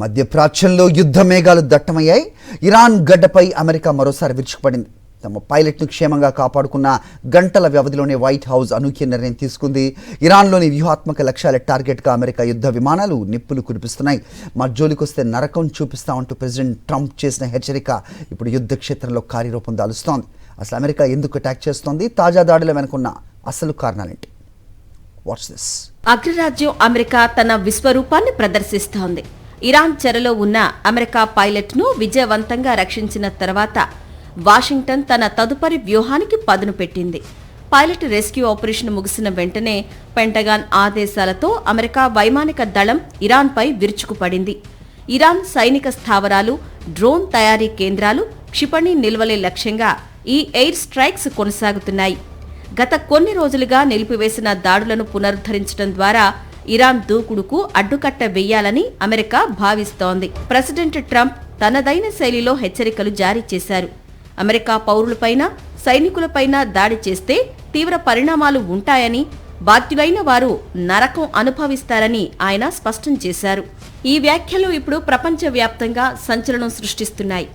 మధ్యప్రాచ్యంలో యుద్ధ మేఘాలు దట్టమయ్యాయి. ఇరాన్ గడ్డపై అమెరికా మరోసారి విరుచుకుపడింది. తమ పైలట్ను క్షేమంగా కాపాడుకున్న గంటల వ్యవధిలోనే వైట్ హౌస్ అనూహ్య నిర్ణయం తీసుకుంది. ఇరాన్లోని వ్యూహాత్మక లక్ష్యాల టార్గెట్గా అమెరికా యుద్ధ విమానాలు నిప్పులు కురిపిస్తున్నాయి. మా జోలికొస్తే నరకం చూపిస్తామంటూ ప్రెసిడెంట్ ట్రంప్ చేసిన హెచ్చరిక ఇప్పుడు యుద్ధ క్షేత్రంలో కార్యరూపం దాలుస్తోంది. అసలు అమెరికా ఎందుకు అటాక్ చేస్తోంది? తాజా దాడుల వెనుకున్న అసలు కారణాలేంటి? What's this? అగ్రరాజ్యం అమెరికా తన విశ్వరూపాన్ని ప్రదర్శిస్తోంది. ఇరాన్ చెరలో ఉన్న అమెరికా పైలట్ను విజయవంతంగా రక్షించిన తర్వాత వాషింగ్టన్ తన తదుపరి వ్యూహానికి పదును పెట్టింది. పైలట్ రెస్క్యూ ఆపరేషన్ ముగిసిన వెంటనే పెంటగాన్ ఆదేశాలతో అమెరికా వైమానిక దళం ఇరాన్పై విరుచుకుపడింది. ఇరాన్ సైనిక స్థావరాలు, డ్రోన్ తయారీ కేంద్రాలు, క్షిపణి నిల్వలే లక్ష్యంగా ఈ ఎయిర్ స్ట్రైక్స్ కొనసాగుతున్నాయి. గత కొన్ని రోజులుగా నిలిపివేసిన దాడులను పునరుద్ధరించడం ద్వారా ఇరాన్ దూకుడుకు అడ్డుకట్ట వేయాలని అమెరికా భావిస్తోంది. ప్రెసిడెంట్ ట్రంప్ తనదైన శైలిలో హెచ్చరికలు జారీ చేశారు. అమెరికా పౌరులపైన, సైనికులపైన దాడి చేస్తే తీవ్ర పరిణామాలు ఉంటాయని, బాధ్యులైన వారు నరకం అనుభవిస్తారని ఆయన స్పష్టం చేశారు. ఈ వ్యాఖ్యలు ఇప్పుడు ప్రపంచవ్యాప్తంగా సంచలనం సృష్టిస్తున్నాయి.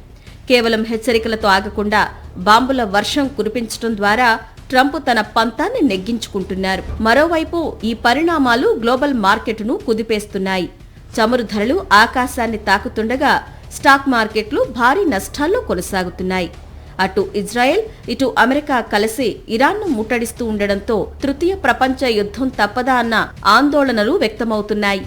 కేవలం హెచ్చరికలతో ఆగకుండా బాంబుల వర్షం కురిపించడం ద్వారా ట్రంప్ తన పంతాన్ని నెగ్గించుకుంటున్నారు. మరోవైపు ఈ పరిణామాలు గ్లోబల్ మార్కెట్ను కుదిపేస్తున్నాయి. చమురు ధరలు ఆకాశాన్ని తాకుతుండగా స్టాక్ మార్కెట్లు భారీ నష్టాల్లో కొనసాగుతున్నాయి. అటు ఇజ్రాయెల్, ఇటు అమెరికా కలిసి ఇరాన్ను ముట్టడిస్తూ ఉండడంతో తృతీయ ప్రపంచ యుద్ధం తప్పదా అన్న ఆందోళనలు వ్యక్తమవుతున్నాయి.